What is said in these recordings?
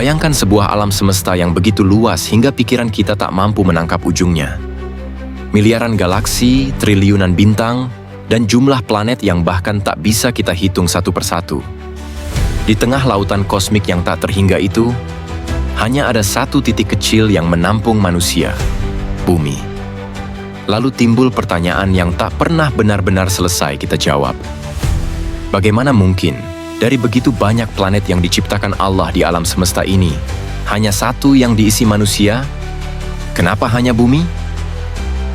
Bayangkan sebuah alam semesta yang begitu luas hingga pikiran kita tak mampu menangkap ujungnya. Miliaran galaksi, triliunan bintang, dan jumlah planet yang bahkan tak bisa kita hitung satu persatu. Di tengah lautan kosmik yang tak terhingga itu, hanya ada satu titik kecil yang menampung manusia, bumi. Lalu timbul pertanyaan yang tak pernah benar-benar selesai kita jawab. Bagaimana mungkin, dari begitu banyak planet yang diciptakan Allah di alam semesta ini, hanya satu yang diisi manusia? Kenapa hanya bumi?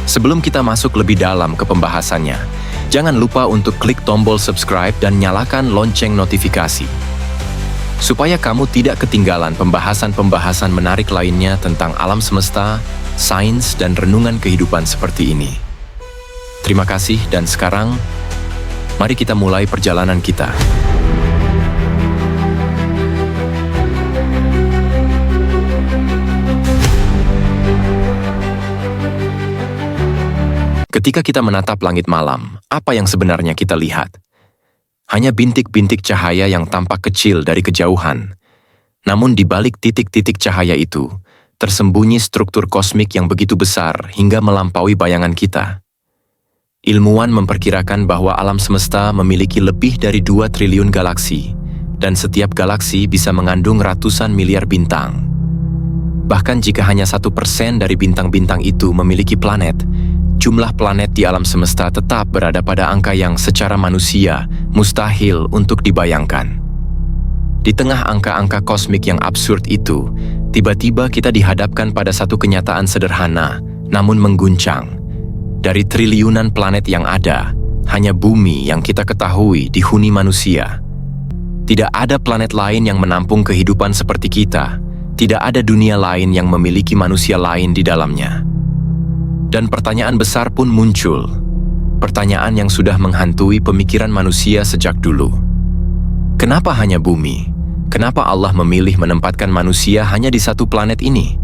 Sebelum kita masuk lebih dalam ke pembahasannya, jangan lupa untuk klik tombol subscribe dan nyalakan lonceng notifikasi, supaya kamu tidak ketinggalan pembahasan-pembahasan menarik lainnya tentang alam semesta, sains, dan renungan kehidupan seperti ini. Terima kasih, dan sekarang, mari kita mulai perjalanan kita. Ketika kita menatap langit malam, apa yang sebenarnya kita lihat? Hanya bintik-bintik cahaya yang tampak kecil dari kejauhan. Namun di balik titik-titik cahaya itu, tersembunyi struktur kosmik yang begitu besar hingga melampaui bayangan kita. Ilmuwan memperkirakan bahwa alam semesta memiliki lebih dari 2 triliun galaksi, dan setiap galaksi bisa mengandung ratusan miliar bintang. Bahkan jika hanya 1% dari bintang-bintang itu memiliki planet, jumlah planet di alam semesta tetap berada pada angka yang secara manusia mustahil untuk dibayangkan. Di tengah angka-angka kosmik yang absurd itu, tiba-tiba kita dihadapkan pada satu kenyataan sederhana, namun mengguncang. Dari triliunan planet yang ada, hanya bumi yang kita ketahui dihuni manusia. Tidak ada planet lain yang menampung kehidupan seperti kita. Tidak ada dunia lain yang memiliki manusia lain di dalamnya. Dan pertanyaan besar pun muncul. Pertanyaan yang sudah menghantui pemikiran manusia sejak dulu. Kenapa hanya bumi? Kenapa Allah memilih menempatkan manusia hanya di satu planet ini?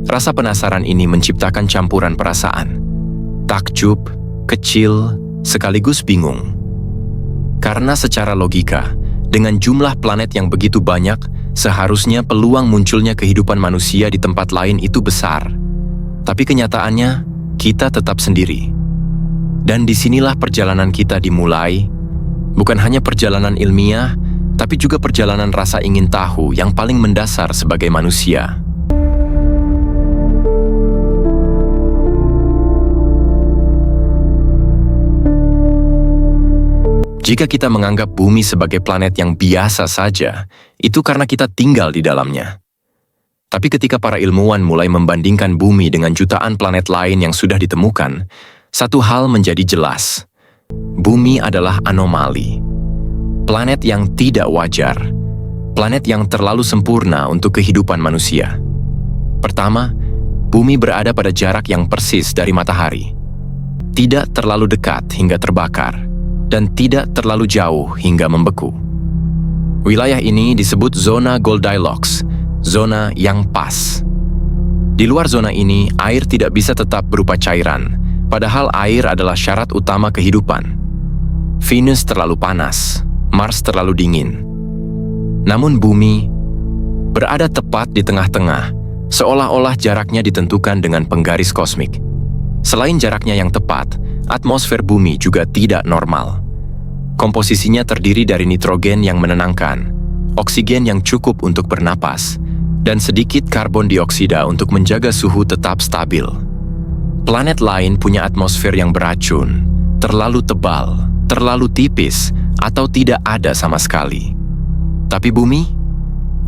Rasa penasaran ini menciptakan campuran perasaan. Takjub, kecil, sekaligus bingung. Karena secara logika, dengan jumlah planet yang begitu banyak, seharusnya peluang munculnya kehidupan manusia di tempat lain itu besar. Tapi kenyataannya, kita tetap sendiri. Dan disinilah perjalanan kita dimulai, bukan hanya perjalanan ilmiah, tapi juga perjalanan rasa ingin tahu yang paling mendasar sebagai manusia. Jika kita menganggap bumi sebagai planet yang biasa saja, itu karena kita tinggal di dalamnya. Tapi ketika para ilmuwan mulai membandingkan bumi dengan jutaan planet lain yang sudah ditemukan, satu hal menjadi jelas. Bumi adalah anomali. Planet yang tidak wajar. Planet yang terlalu sempurna untuk kehidupan manusia. Pertama, bumi berada pada jarak yang persis dari matahari. Tidak terlalu dekat hingga terbakar, dan tidak terlalu jauh hingga membeku. Wilayah ini disebut zona Goldilocks, zona yang pas. Di luar zona ini, air tidak bisa tetap berupa cairan, padahal air adalah syarat utama kehidupan. Venus terlalu panas, Mars terlalu dingin. Namun bumi berada tepat di tengah-tengah, seolah-olah jaraknya ditentukan dengan penggaris kosmik. Selain jaraknya yang tepat, atmosfer bumi juga tidak normal. Komposisinya terdiri dari nitrogen yang menenangkan, oksigen yang cukup untuk bernapas, dan sedikit karbon dioksida untuk menjaga suhu tetap stabil. Planet lain punya atmosfer yang beracun, terlalu tebal, terlalu tipis, atau tidak ada sama sekali. Tapi bumi,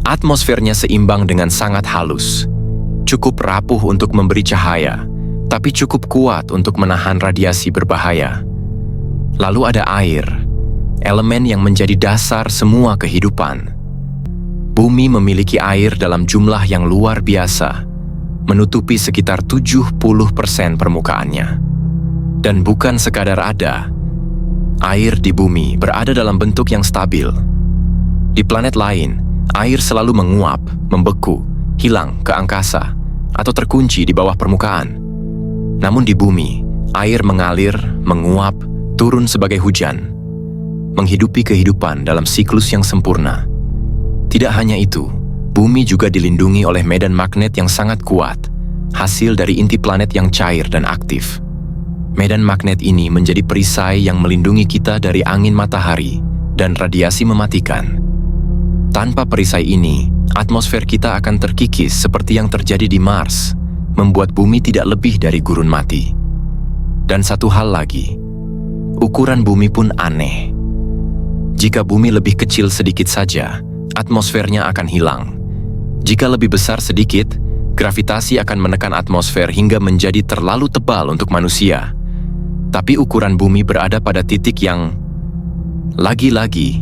atmosfernya seimbang dengan sangat halus, cukup rapuh untuk memberi cahaya, tapi cukup kuat untuk menahan radiasi berbahaya. Lalu ada air, elemen yang menjadi dasar semua kehidupan. Bumi memiliki air dalam jumlah yang luar biasa, menutupi sekitar 70% permukaannya. Dan bukan sekadar ada, air di bumi berada dalam bentuk yang stabil. Di planet lain, air selalu menguap, membeku, hilang ke angkasa, atau terkunci di bawah permukaan. Namun di bumi, air mengalir, menguap, turun sebagai hujan, menghidupi kehidupan dalam siklus yang sempurna. Tidak hanya itu, Bumi juga dilindungi oleh medan magnet yang sangat kuat, hasil dari inti planet yang cair dan aktif. Medan magnet ini menjadi perisai yang melindungi kita dari angin matahari dan radiasi mematikan. Tanpa perisai ini, atmosfer kita akan terkikis seperti yang terjadi di Mars, membuat bumi tidak lebih dari gurun mati. Dan satu hal lagi, ukuran bumi pun aneh. Jika bumi lebih kecil sedikit saja, atmosfernya akan hilang. Jika lebih besar sedikit, gravitasi akan menekan atmosfer hingga menjadi terlalu tebal untuk manusia. Tapi ukuran bumi berada pada titik yang lagi-lagi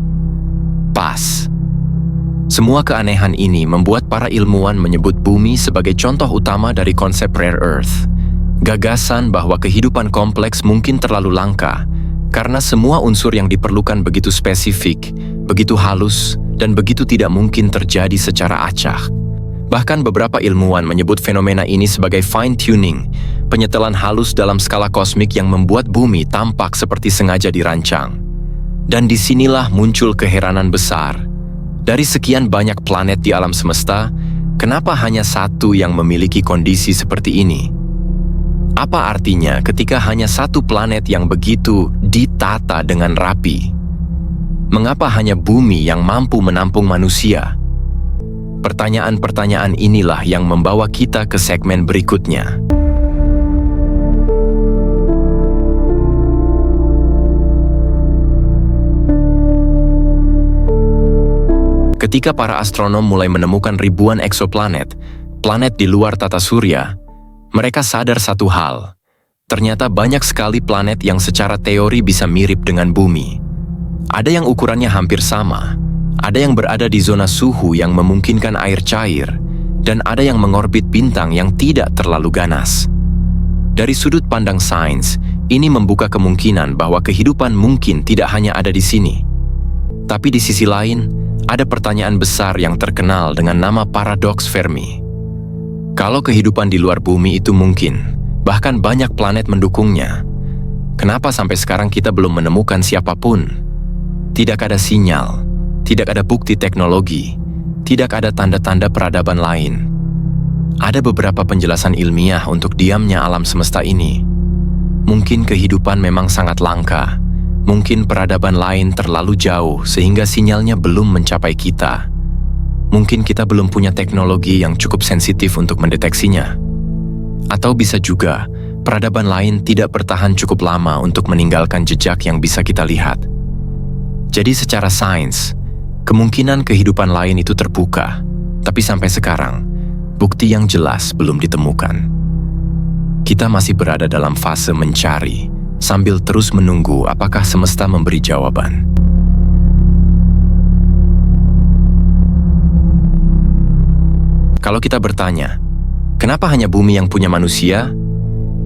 pas. Semua keanehan ini membuat para ilmuwan menyebut bumi sebagai contoh utama dari konsep rare earth. Gagasan bahwa kehidupan kompleks mungkin terlalu langka karena semua unsur yang diperlukan begitu spesifik, begitu halus, dan begitu tidak mungkin terjadi secara acak. Bahkan beberapa ilmuwan menyebut fenomena ini sebagai fine-tuning, penyetelan halus dalam skala kosmik yang membuat bumi tampak seperti sengaja dirancang. Dan disinilah muncul keheranan besar. Dari sekian banyak planet di alam semesta, kenapa hanya satu yang memiliki kondisi seperti ini? Apa artinya ketika hanya satu planet yang begitu ditata dengan rapi? Mengapa hanya bumi yang mampu menampung manusia? Pertanyaan-pertanyaan inilah yang membawa kita ke segmen berikutnya. Ketika para astronom mulai menemukan ribuan eksoplanet, planet di luar tata surya, mereka sadar satu hal. Ternyata banyak sekali planet yang secara teori bisa mirip dengan bumi. Ada yang ukurannya hampir sama. Ada yang berada di zona suhu yang memungkinkan air cair, dan ada yang mengorbit bintang yang tidak terlalu ganas. Dari sudut pandang sains, ini membuka kemungkinan bahwa kehidupan mungkin tidak hanya ada di sini. Tapi di sisi lain, ada pertanyaan besar yang terkenal dengan nama paradoks Fermi. Kalau kehidupan di luar bumi itu mungkin, bahkan banyak planet mendukungnya, kenapa sampai sekarang kita belum menemukan siapapun? Tidak ada sinyal. Tidak ada bukti teknologi, tidak ada tanda-tanda peradaban lain. Ada beberapa penjelasan ilmiah untuk diamnya alam semesta ini. Mungkin kehidupan memang sangat langka, mungkin peradaban lain terlalu jauh sehingga sinyalnya belum mencapai kita. Mungkin kita belum punya teknologi yang cukup sensitif untuk mendeteksinya. Atau bisa juga, peradaban lain tidak bertahan cukup lama untuk meninggalkan jejak yang bisa kita lihat. Jadi secara sains, kemungkinan kehidupan lain itu terbuka, tapi sampai sekarang, bukti yang jelas belum ditemukan. Kita masih berada dalam fase mencari, sambil terus menunggu apakah semesta memberi jawaban. Kalau kita bertanya, kenapa hanya bumi yang punya manusia?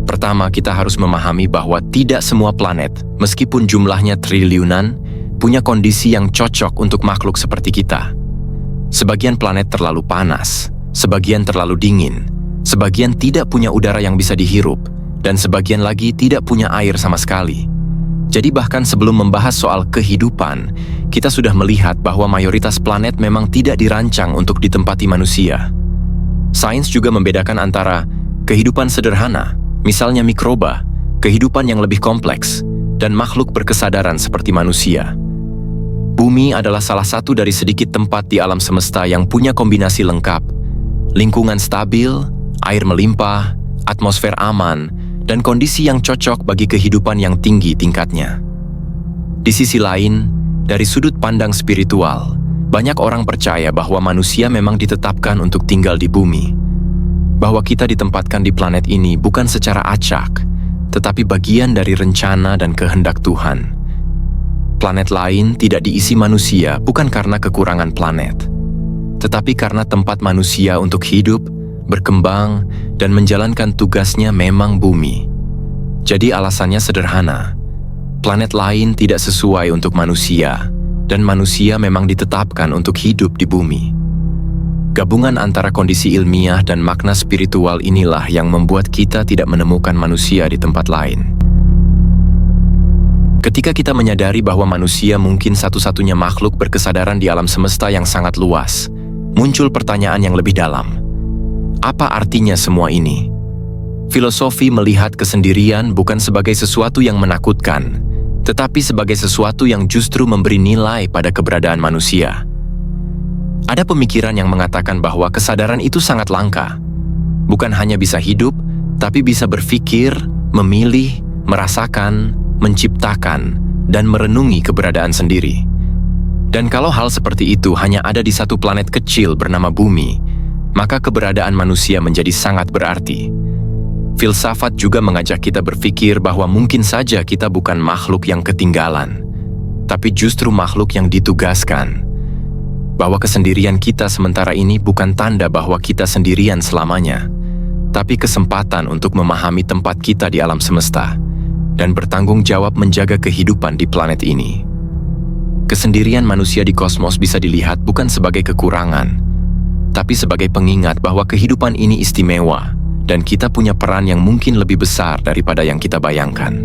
Pertama, kita harus memahami bahwa tidak semua planet, meskipun jumlahnya triliunan, punya kondisi yang cocok untuk makhluk seperti kita. Sebagian planet terlalu panas, sebagian terlalu dingin, sebagian tidak punya udara yang bisa dihirup, dan sebagian lagi tidak punya air sama sekali. Jadi bahkan sebelum membahas soal kehidupan, kita sudah melihat bahwa mayoritas planet memang tidak dirancang untuk ditempati manusia. Sains juga membedakan antara kehidupan sederhana, misalnya mikroba, kehidupan yang lebih kompleks, dan makhluk berkesadaran seperti manusia. Bumi adalah salah satu dari sedikit tempat di alam semesta yang punya kombinasi lengkap. Lingkungan stabil, air melimpah, atmosfer aman, dan kondisi yang cocok bagi kehidupan yang tinggi tingkatnya. Di sisi lain, dari sudut pandang spiritual, banyak orang percaya bahwa manusia memang ditetapkan untuk tinggal di bumi. Bahwa kita ditempatkan di planet ini bukan secara acak, tetapi bagian dari rencana dan kehendak Tuhan. Planet lain tidak diisi manusia bukan karena kekurangan planet, tetapi karena tempat manusia untuk hidup, berkembang, dan menjalankan tugasnya memang bumi. Jadi alasannya sederhana, planet lain tidak sesuai untuk manusia, dan manusia memang ditetapkan untuk hidup di bumi. Gabungan antara kondisi ilmiah dan makna spiritual inilah yang membuat kita tidak menemukan manusia di tempat lain. Ketika kita menyadari bahwa manusia mungkin satu-satunya makhluk berkesadaran di alam semesta yang sangat luas, muncul pertanyaan yang lebih dalam. Apa artinya semua ini? Filosofi melihat kesendirian bukan sebagai sesuatu yang menakutkan, tetapi sebagai sesuatu yang justru memberi nilai pada keberadaan manusia. Ada pemikiran yang mengatakan bahwa kesadaran itu sangat langka. Bukan hanya bisa hidup, tapi bisa berpikir, memilih, merasakan, menciptakan, dan merenungi keberadaan sendiri. Dan kalau hal seperti itu hanya ada di satu planet kecil bernama Bumi, maka keberadaan manusia menjadi sangat berarti. Filsafat juga mengajak kita berpikir bahwa mungkin saja kita bukan makhluk yang ketinggalan, tapi justru makhluk yang ditugaskan. Bahwa kesendirian kita sementara ini bukan tanda bahwa kita sendirian selamanya, tapi kesempatan untuk memahami tempat kita di alam semesta dan bertanggung jawab menjaga kehidupan di planet ini. Kesendirian manusia di kosmos bisa dilihat bukan sebagai kekurangan, tapi sebagai pengingat bahwa kehidupan ini istimewa dan kita punya peran yang mungkin lebih besar daripada yang kita bayangkan.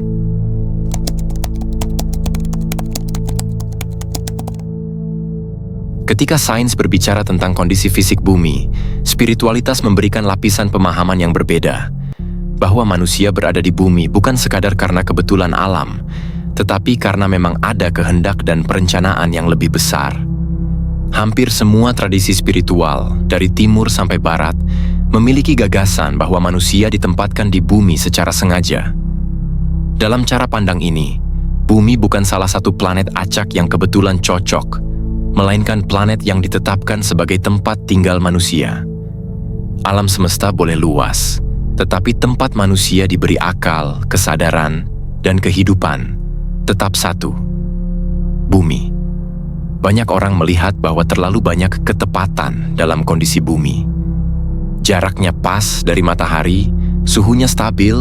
Ketika sains berbicara tentang kondisi fisik bumi, spiritualitas memberikan lapisan pemahaman yang berbeda, bahwa manusia berada di bumi bukan sekadar karena kebetulan alam, tetapi karena memang ada kehendak dan perencanaan yang lebih besar. Hampir semua tradisi spiritual, dari timur sampai barat, memiliki gagasan bahwa manusia ditempatkan di bumi secara sengaja. Dalam cara pandang ini, bumi bukan salah satu planet acak yang kebetulan cocok, melainkan planet yang ditetapkan sebagai tempat tinggal manusia. Alam semesta boleh luas, tetapi tempat manusia diberi akal, kesadaran, dan kehidupan tetap satu: bumi. Banyak orang melihat bahwa terlalu banyak ketepatan dalam kondisi bumi. Jaraknya pas dari matahari, suhunya stabil,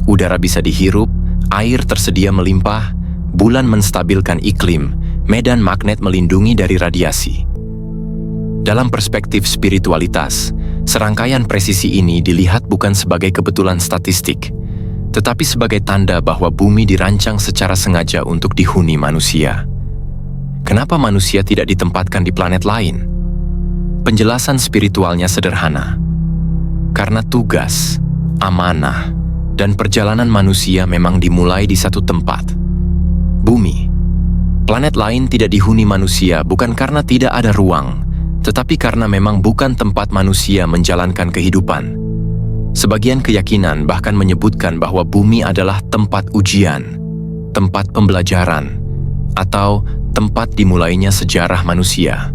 udara bisa dihirup, air tersedia melimpah, bulan menstabilkan iklim, medan magnet melindungi dari radiasi. Dalam perspektif spiritualitas, serangkaian presisi ini dilihat bukan sebagai kebetulan statistik, tetapi sebagai tanda bahwa bumi dirancang secara sengaja untuk dihuni manusia. Kenapa manusia tidak ditempatkan di planet lain? Penjelasan spiritualnya sederhana. Karena tugas, amanah, dan perjalanan manusia memang dimulai di satu tempat: bumi. Planet lain tidak dihuni manusia bukan karena tidak ada ruang, tetapi karena memang bukan tempat manusia menjalankan kehidupan. Sebagian keyakinan bahkan menyebutkan bahwa bumi adalah tempat ujian, tempat pembelajaran, atau tempat dimulainya sejarah manusia.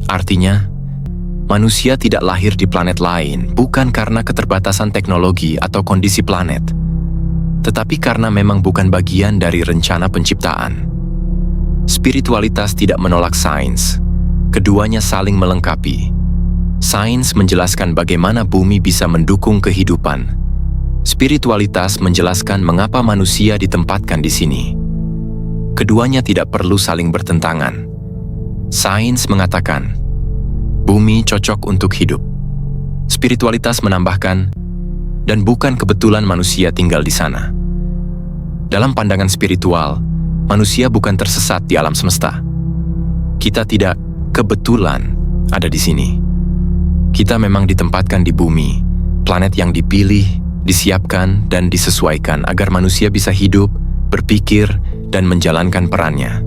Artinya, manusia tidak lahir di planet lain bukan karena keterbatasan teknologi atau kondisi planet, tetapi karena memang bukan bagian dari rencana penciptaan. Spiritualitas tidak menolak sains, keduanya saling melengkapi. Sains menjelaskan bagaimana bumi bisa mendukung kehidupan. Spiritualitas menjelaskan mengapa manusia ditempatkan di sini. Keduanya tidak perlu saling bertentangan. Sains mengatakan, bumi cocok untuk hidup. Spiritualitas menambahkan, dan bukan kebetulan manusia tinggal di sana. Dalam pandangan spiritual, manusia bukan tersesat di alam semesta. Kita tidak kebetulan ada di sini. Kita memang ditempatkan di bumi, planet yang dipilih, disiapkan, dan disesuaikan agar manusia bisa hidup, berpikir, dan menjalankan perannya.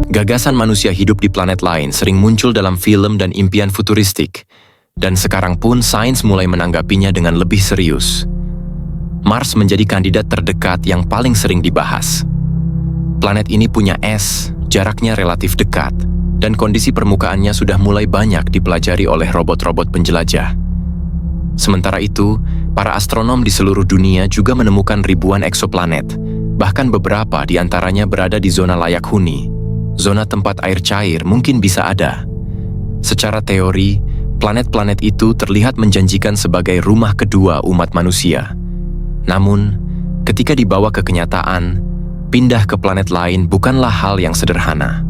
Gagasan manusia hidup di planet lain sering muncul dalam film dan impian futuristik, dan sekarang pun sains mulai menanggapinya dengan lebih serius. Mars menjadi kandidat terdekat yang paling sering dibahas. Planet ini punya es, jaraknya relatif dekat, dan kondisi permukaannya sudah mulai banyak dipelajari oleh robot-robot penjelajah. Sementara itu, para astronom di seluruh dunia juga menemukan ribuan eksoplanet, bahkan beberapa di antaranya berada di zona layak huni, zona tempat air cair mungkin bisa ada. Secara teori, planet-planet itu terlihat menjanjikan sebagai rumah kedua umat manusia. Namun, ketika dibawa ke kenyataan, pindah ke planet lain bukanlah hal yang sederhana.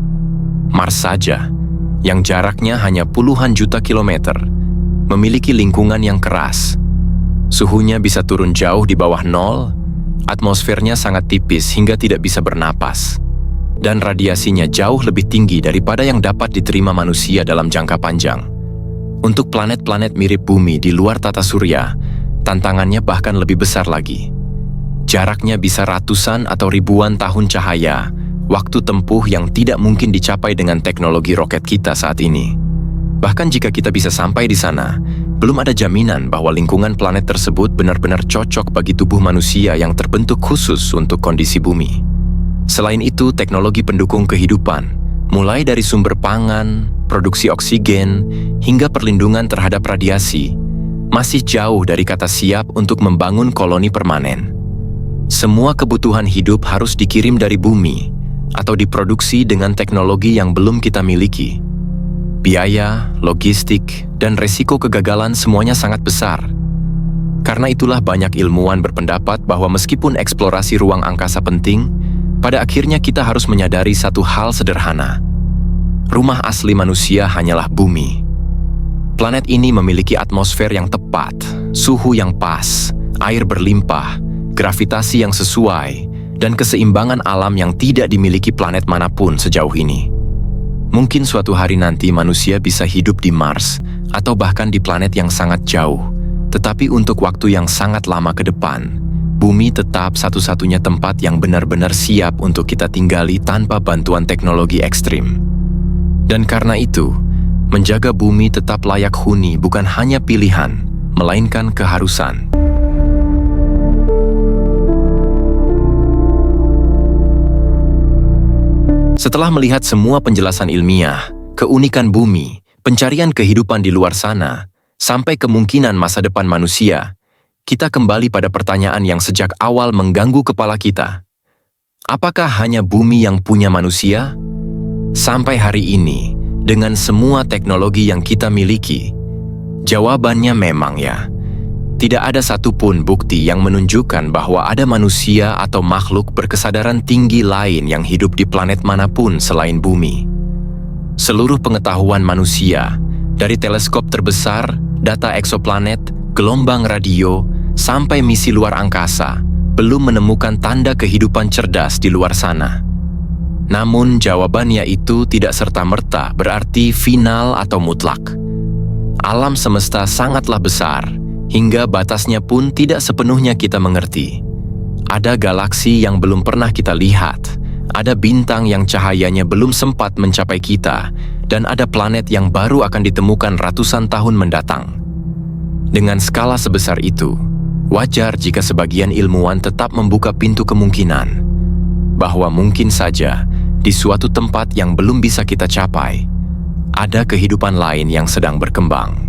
Mars saja, yang jaraknya hanya puluhan juta kilometer, memiliki lingkungan yang keras. Suhunya bisa turun jauh di bawah nol, Atmosfernya sangat tipis hingga tidak bisa bernapas, dan radiasinya jauh lebih tinggi daripada yang dapat diterima manusia dalam jangka panjang. Untuk planet-planet mirip Bumi di luar tata surya, tantangannya bahkan lebih besar lagi. Jaraknya bisa ratusan atau ribuan tahun cahaya, waktu tempuh yang tidak mungkin dicapai dengan teknologi roket kita saat ini. Bahkan jika kita bisa sampai di sana, belum ada jaminan bahwa lingkungan planet tersebut benar-benar cocok bagi tubuh manusia yang terbentuk khusus untuk kondisi Bumi. Selain itu, teknologi pendukung kehidupan, mulai dari sumber pangan, produksi oksigen, hingga perlindungan terhadap radiasi, masih jauh dari kata siap untuk membangun koloni permanen. Semua kebutuhan hidup harus dikirim dari Bumi atau diproduksi dengan teknologi yang belum kita miliki. Biaya, logistik, dan resiko kegagalan semuanya sangat besar. Karena itulah banyak ilmuwan berpendapat bahwa meskipun eksplorasi ruang angkasa penting, pada akhirnya kita harus menyadari satu hal sederhana. Rumah asli manusia hanyalah Bumi. Planet ini memiliki atmosfer yang tepat, suhu yang pas, air berlimpah, gravitasi yang sesuai, dan keseimbangan alam yang tidak dimiliki planet manapun sejauh ini. Mungkin suatu hari nanti manusia bisa hidup di Mars atau bahkan di planet yang sangat jauh, tetapi untuk waktu yang sangat lama ke depan, Bumi tetap satu-satunya tempat yang benar-benar siap untuk kita tinggali tanpa bantuan teknologi ekstrim. Dan karena itu, menjaga Bumi tetap layak huni bukan hanya pilihan, melainkan keharusan. Setelah melihat semua penjelasan ilmiah, keunikan Bumi, pencarian kehidupan di luar sana, sampai kemungkinan masa depan manusia, kita kembali pada pertanyaan yang sejak awal mengganggu kepala kita. Apakah hanya Bumi yang punya manusia? Sampai hari ini, dengan semua teknologi yang kita miliki, jawabannya memang ya. Tidak ada satupun bukti yang menunjukkan bahwa ada manusia atau makhluk berkesadaran tinggi lain yang hidup di planet manapun selain Bumi. Seluruh pengetahuan manusia, dari teleskop terbesar, data eksoplanet, gelombang radio, sampai misi luar angkasa, belum menemukan tanda kehidupan cerdas di luar sana. Namun jawabannya itu tidak serta-merta berarti final atau mutlak. Alam semesta sangatlah besar, hingga batasnya pun tidak sepenuhnya kita mengerti. Ada galaksi yang belum pernah kita lihat, ada bintang yang cahayanya belum sempat mencapai kita, dan ada planet yang baru akan ditemukan ratusan tahun mendatang. Dengan skala sebesar itu, wajar jika sebagian ilmuwan tetap membuka pintu kemungkinan bahwa mungkin saja di suatu tempat yang belum bisa kita capai, ada kehidupan lain yang sedang berkembang.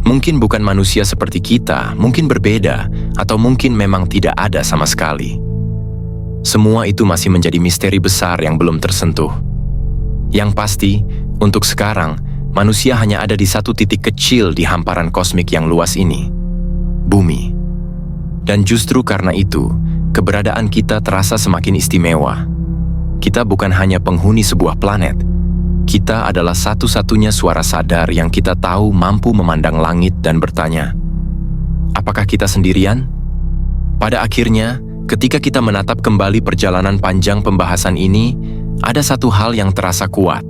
Mungkin bukan manusia seperti kita, mungkin berbeda, atau mungkin memang tidak ada sama sekali. Semua itu masih menjadi misteri besar yang belum tersentuh. Yang pasti, untuk sekarang, manusia hanya ada di satu titik kecil di hamparan kosmik yang luas ini, Bumi. Dan justru karena itu, keberadaan kita terasa semakin istimewa. Kita bukan hanya penghuni sebuah planet, kita adalah satu-satunya suara sadar yang kita tahu mampu memandang langit dan bertanya, apakah kita sendirian? Pada akhirnya, ketika kita menatap kembali perjalanan panjang pembahasan ini, ada satu hal yang terasa kuat.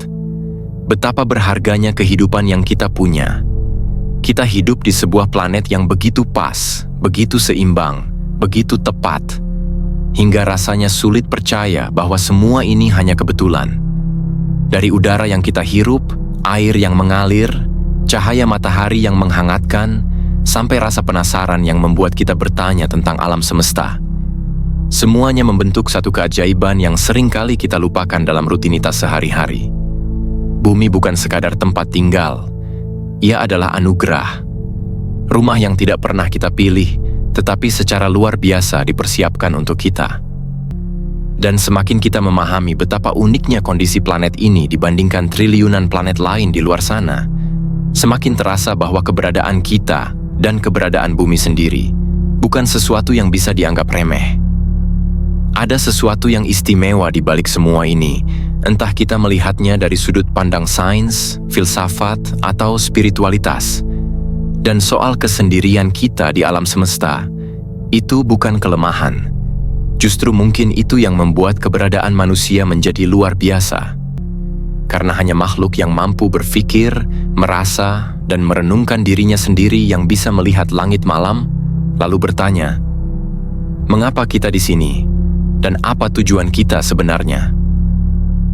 Betapa berharganya kehidupan yang kita punya. Kita hidup di sebuah planet yang begitu pas, begitu seimbang, begitu tepat, hingga rasanya sulit percaya bahwa semua ini hanya kebetulan. Dari udara yang kita hirup, air yang mengalir, cahaya matahari yang menghangatkan, sampai rasa penasaran yang membuat kita bertanya tentang alam semesta. Semuanya membentuk satu keajaiban yang seringkali kita lupakan dalam rutinitas sehari-hari. Bumi bukan sekadar tempat tinggal, ia adalah anugerah. Rumah yang tidak pernah kita pilih, tetapi secara luar biasa dipersiapkan untuk kita. Dan semakin kita memahami betapa uniknya kondisi planet ini dibandingkan triliunan planet lain di luar sana, semakin terasa bahwa keberadaan kita dan keberadaan Bumi sendiri bukan sesuatu yang bisa dianggap remeh. Ada sesuatu yang istimewa di balik semua ini, entah kita melihatnya dari sudut pandang sains, filsafat, atau spiritualitas. Dan soal kesendirian kita di alam semesta, itu bukan kelemahan. Justru mungkin itu yang membuat keberadaan manusia menjadi luar biasa. Karena hanya makhluk yang mampu berpikir, merasa, dan merenungkan dirinya sendiri yang bisa melihat langit malam, lalu bertanya, "Mengapa kita di sini? Dan apa tujuan kita sebenarnya?"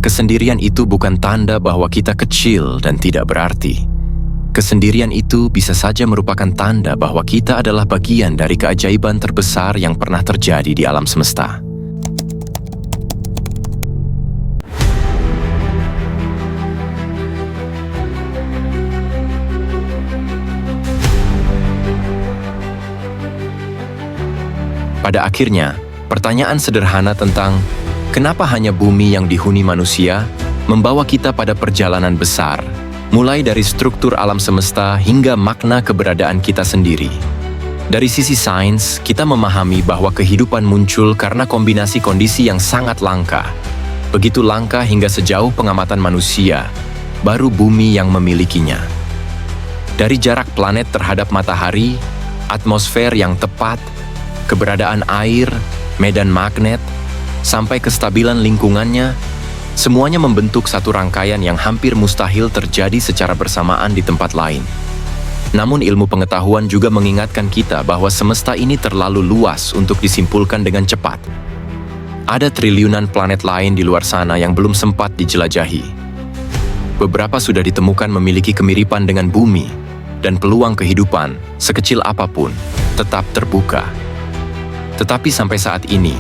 Kesendirian itu bukan tanda bahwa kita kecil dan tidak berarti. Kesendirian itu bisa saja merupakan tanda bahwa kita adalah bagian dari keajaiban terbesar yang pernah terjadi di alam semesta. Pada akhirnya, pertanyaan sederhana tentang kenapa hanya bumi yang dihuni manusia membawa kita pada perjalanan besar, mulai dari struktur alam semesta hingga makna keberadaan kita sendiri. Dari sisi sains, kita memahami bahwa kehidupan muncul karena kombinasi kondisi yang sangat langka. Begitu langka hingga sejauh pengamatan manusia, baru bumi yang memilikinya. Dari jarak planet terhadap matahari, atmosfer yang tepat, keberadaan air, medan magnet, sampai kestabilan lingkungannya, semuanya membentuk satu rangkaian yang hampir mustahil terjadi secara bersamaan di tempat lain. Namun ilmu pengetahuan juga mengingatkan kita bahwa semesta ini terlalu luas untuk disimpulkan dengan cepat. Ada triliunan planet lain di luar sana yang belum sempat dijelajahi. Beberapa sudah ditemukan memiliki kemiripan dengan bumi, dan peluang kehidupan, sekecil apapun, tetap terbuka. Tetapi sampai saat ini,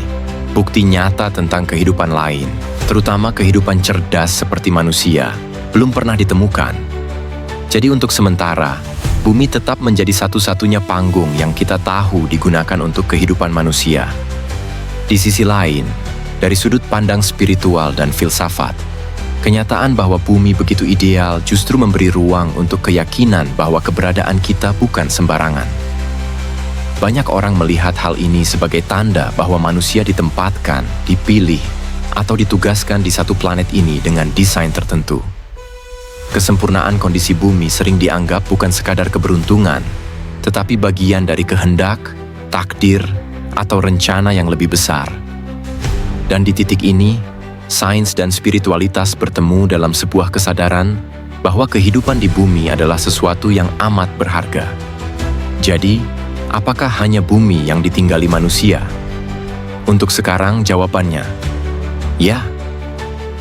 bukti nyata tentang kehidupan lain, terutama kehidupan cerdas seperti manusia, belum pernah ditemukan. Jadi untuk sementara, bumi tetap menjadi satu-satunya panggung yang kita tahu digunakan untuk kehidupan manusia. Di sisi lain, dari sudut pandang spiritual dan filsafat, kenyataan bahwa bumi begitu ideal justru memberi ruang untuk keyakinan bahwa keberadaan kita bukan sembarangan. Banyak orang melihat hal ini sebagai tanda bahwa manusia ditempatkan, dipilih, atau ditugaskan di satu planet ini dengan desain tertentu. Kesempurnaan kondisi bumi sering dianggap bukan sekadar keberuntungan, tetapi bagian dari kehendak, takdir, atau rencana yang lebih besar. Dan di titik ini, sains dan spiritualitas bertemu dalam sebuah kesadaran bahwa kehidupan di bumi adalah sesuatu yang amat berharga. Jadi, apakah hanya bumi yang ditinggali manusia? Untuk sekarang jawabannya, ya.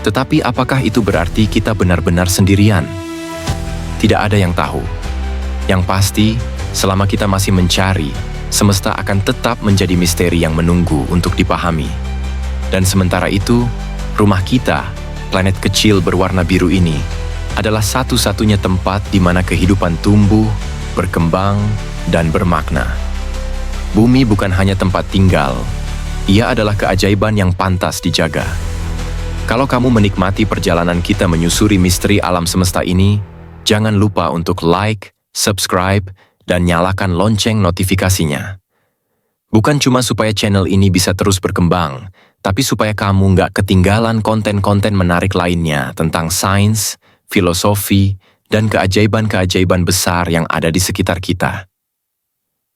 Tetapi apakah itu berarti kita benar-benar sendirian? Tidak ada yang tahu. Yang pasti, selama kita masih mencari, semesta akan tetap menjadi misteri yang menunggu untuk dipahami. Dan sementara itu, rumah kita, planet kecil berwarna biru ini, adalah satu-satunya tempat di mana kehidupan tumbuh, berkembang, dan bermakna. Bumi bukan hanya tempat tinggal, ia adalah keajaiban yang pantas dijaga. Kalau kamu menikmati perjalanan kita menyusuri misteri alam semesta ini, jangan lupa untuk like, subscribe, dan nyalakan lonceng notifikasinya. Bukan cuma supaya channel ini bisa terus berkembang, tapi supaya kamu nggak ketinggalan konten-konten menarik lainnya tentang sains, filosofi, dan keajaiban-keajaiban besar yang ada di sekitar kita.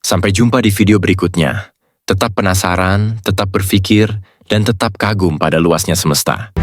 Sampai jumpa di video berikutnya. Tetap penasaran, tetap berpikir, dan tetap kagum pada luasnya semesta.